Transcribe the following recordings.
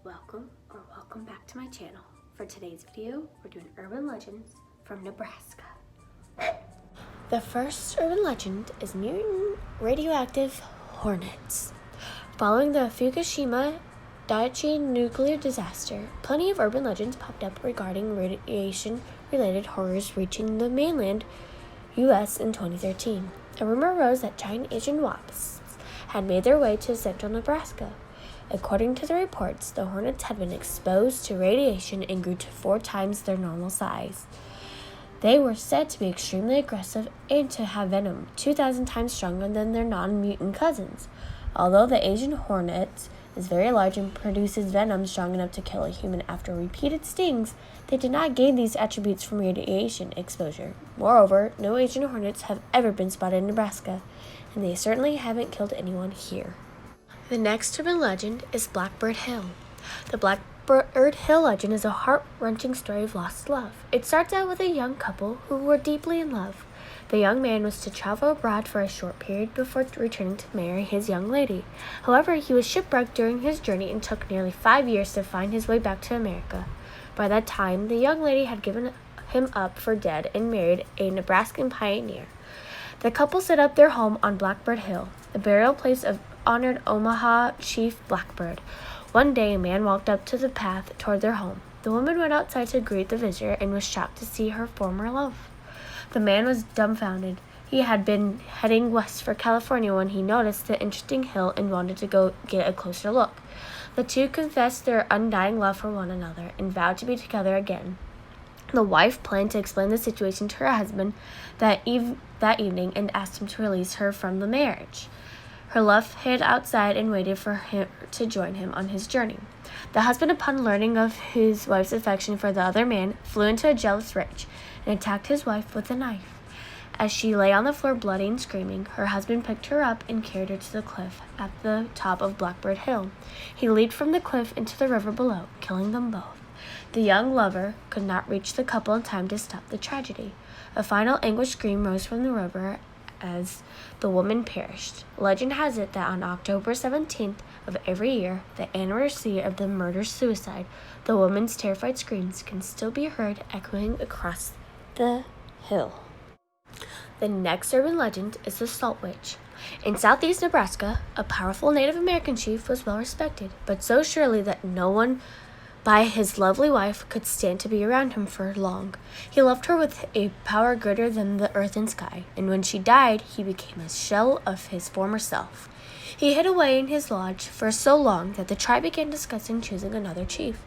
Welcome back to my channel. For today's video, we're doing urban legends from Nebraska. The first urban legend is Mutant radioactive hornets. Following the Fukushima Daiichi nuclear disaster, plenty of urban legends popped up regarding radiation-related horrors reaching the mainland U.S. in 2013. A rumor arose that giant Asian wasps had made their way to central Nebraska. According to the reports, the hornets had been exposed to radiation and grew to 4 times their normal size. They were said to be extremely aggressive and to have venom 2,000 times stronger than their non-mutant cousins. Although the Asian hornet is very large and produces venom strong enough to kill a human after repeated stings, they did not gain these attributes from radiation exposure. Moreover, no Asian hornets have ever been spotted in Nebraska, and they certainly haven't killed anyone here. The next urban legend is Blackbird Hill. The Blackbird Hill legend is a heart-wrenching story of lost love. It starts out with a young couple who were deeply in love. The young man was to travel abroad for a short period before returning to marry his young lady. However, he was shipwrecked during his journey and took nearly 5 years to find his way back to America. By that time, the young lady had given him up for dead and married a Nebraskan pioneer. The couple set up their home on Blackbird Hill, the burial place of honored Omaha Chief Blackbird. One day, a man walked up to the path toward their home. The woman went outside to greet the visitor and was shocked to see her former love. The man was dumbfounded. He had been heading west for California when he noticed the interesting hill and wanted to go get a closer look. The two confessed their undying love for one another and vowed to be together again. The wife planned to explain the situation to her husband that evening and asked him to release her from the marriage. Her love hid outside and waited for him to join him on his journey. The husband, upon learning of his wife's affection for the other man, flew into a jealous rage and attacked his wife with a knife. As she lay on the floor bloody and screaming, her husband picked her up and carried her to the cliff at the top of Blackbird Hill. He leaped from the cliff into the river below, killing them both. The young lover could not reach the couple in time to stop the tragedy. A final anguished scream rose from the river as the woman perished. Legend has it that on October 17th of every year, the anniversary of the murder-suicide, the woman's terrified screams can still be heard echoing across the hill. The next urban legend is the Salt Witch. In southeast Nebraska, a powerful Native American chief was well respected, but so surely that no one by his lovely wife could stand to be around him for long. He loved her with a power greater than the earth and sky, and when she died, he became a shell of his former self. He hid away in his lodge for so long that the tribe began discussing choosing another chief.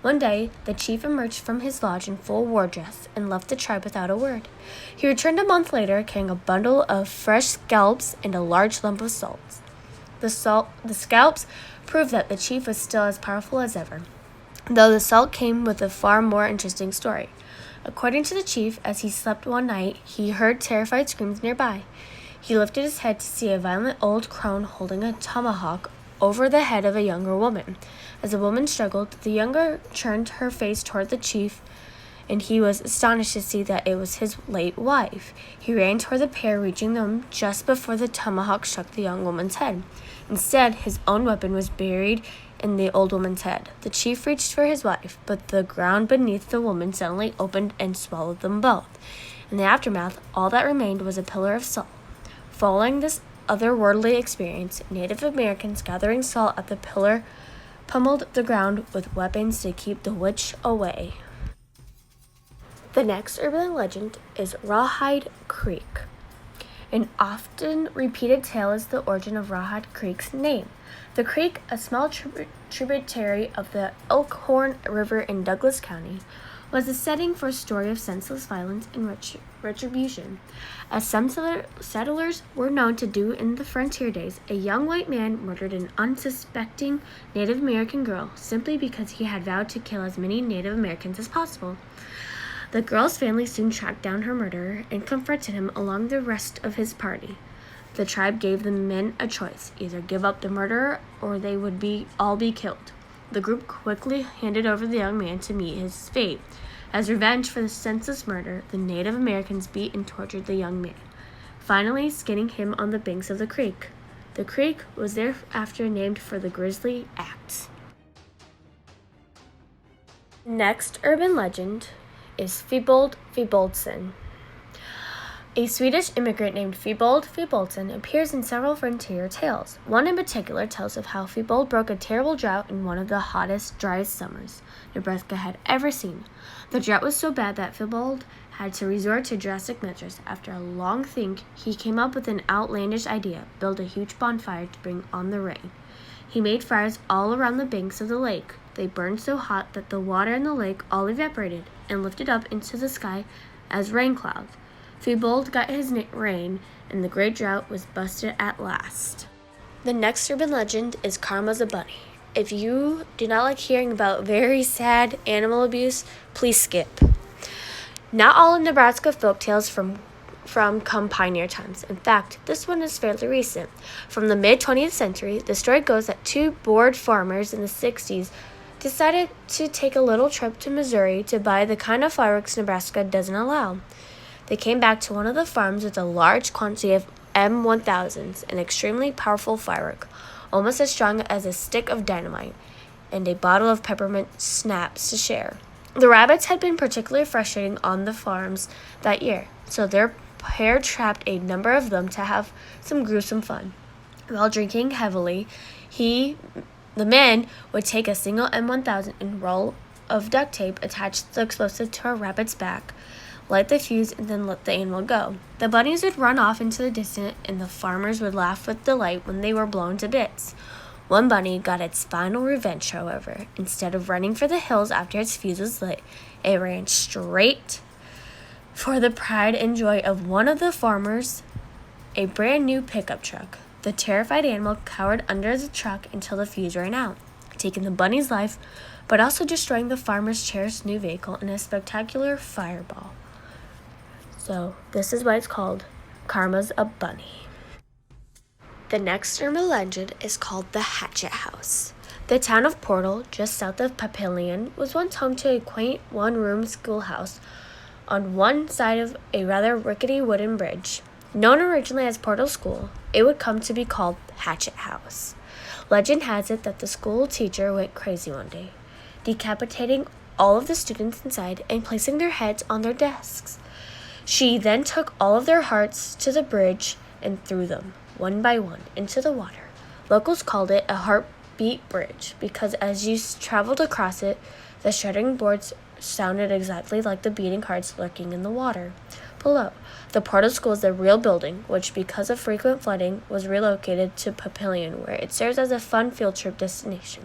One day, the chief emerged from his lodge in full war dress and left the tribe without a word. He returned a month later, carrying a bundle of fresh scalps and a large lump of salt. The scalps proved that the chief was still as powerful as ever, though the salt came with a far more interesting story. According to the chief, as he slept one night, he heard terrified screams nearby. He lifted his head to see a violent old crone holding a tomahawk over the head of a younger woman. As the woman struggled, the younger turned her face toward the chief, and he was astonished to see that it was his late wife. He ran toward the pair, reaching them just before the tomahawk struck the young woman's head. Instead, his own weapon was buried in the old woman's head. The chief reached for his wife, but the ground beneath the woman suddenly opened and swallowed them both. In the aftermath, all that remained was a pillar of salt. Following this otherworldly experience, Native Americans gathering salt at the pillar pummeled the ground with weapons to keep the witch away. The next urban legend is Rawhide Creek. An often repeated tale is the origin of Rawhide Creek's name. The creek, a small tributary of the Elkhorn River in Douglas County, was the setting for a story of senseless violence and retribution. As some settlers were known to do in the frontier days, a young white man murdered an unsuspecting Native American girl simply because he had vowed to kill as many Native Americans as possible. The girl's family soon tracked down her murderer and confronted him along the rest of his party. The tribe gave the men a choice: either give up the murderer or they would all be killed. The group quickly handed over the young man to meet his fate. As revenge for the senseless murder, the Native Americans beat and tortured the young man, finally skinning him on the banks of the creek. The creek was thereafter named for the grisly act. Next urban legend is Fibo Fiboldsson. A Swedish immigrant named Fibo Fiboldsson appears in several frontier tales. One in particular tells of how Fibo broke a terrible drought in one of the hottest, driest summers Nebraska had ever seen. The drought was so bad that Fibo had to resort to drastic measures. After a long think, he came up with an outlandish idea: build a huge bonfire to bring on the rain. He made fires all around the banks of the lake. They burned so hot that the water in the lake all evaporated and lifted up into the sky as rain clouds. Fibo got his rain, and the great drought was busted at last. The next urban legend is Karma's a bunny. If you do not like hearing about very sad animal abuse, please skip. Not all of Nebraska folktales from come pioneer times. In fact, this one is fairly recent. From the mid-20th century, the story goes that two bored farmers in the 60s decided to take a little trip to Missouri to buy the kind of fireworks Nebraska doesn't allow. They came back to one of the farms with a large quantity of M1000s, an extremely powerful firework, almost as strong as a stick of dynamite, and a bottle of peppermint schnapps to share. The rabbits had been particularly frustrating on the farms that year, so their pair trapped a number of them to have some gruesome fun. While drinking heavily, the men would take a single M1000 and roll of duct tape, attach the explosive to a rabbit's back, light the fuse, and then let the animal go. The bunnies would run off into the distance, and the farmers would laugh with delight when they were blown to bits. One bunny got its final revenge, however. Instead of running for the hills after its fuse was lit, it ran straight for the pride and joy of one of the farmers, a brand new pickup truck. The terrified animal cowered under the truck until the fuse ran out, taking the bunny's life, but also destroying the farmer's cherished new vehicle in a spectacular fireball. So this is why it's called Karma's a Bunny. The next urban legend is called the Hatchet House. The town of Portal, just south of Papillion, was once home to a quaint one-room schoolhouse on one side of a rather rickety wooden bridge. Known originally as Portal School, it would come to be called Hatchet House. Legend has it that the school teacher went crazy one day, decapitating all of the students inside and placing their heads on their desks. She then took all of their hearts to the bridge and threw them, one by one, into the water. Locals called it a heartbeat bridge because as you traveled across it, the shuddering boards sounded exactly like the beating hearts lurking in the water below. The Portal School is a real building, which because of frequent flooding was relocated to Papillion, where it serves as a fun field trip destination.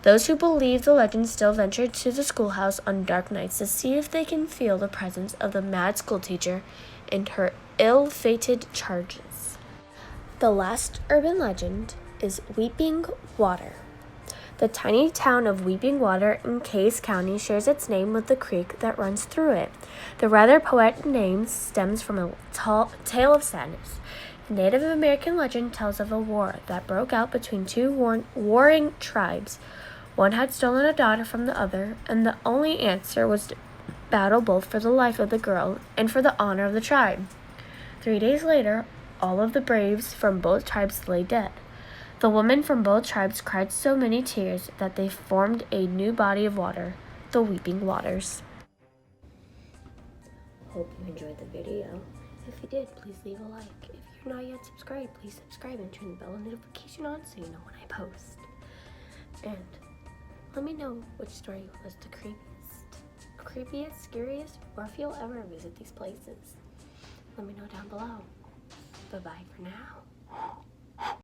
Those who believe the legend still venture to the schoolhouse on dark nights to see if they can feel the presence of the mad schoolteacher and her ill-fated charges. The last urban legend is Weeping Water. The tiny town of Weeping Water in Case County shares its name with the creek that runs through it. The rather poetic name stems from a tale of sadness. The Native American legend tells of a war that broke out between two warring tribes. One had stolen a daughter from the other, and the only answer was to battle both for the life of the girl and for the honor of the tribe. 3 days later, all of the braves from both tribes lay dead. The women from both tribes cried so many tears that they formed a new body of water, the Weeping Waters. Hope you enjoyed the video. If you did, please leave a like. If you're not yet subscribed, please subscribe and turn the bell notification on so you know when I post. And let me know which story was the creepiest, scariest, or if you'll ever visit these places. Let me know down below. Bye-bye for now.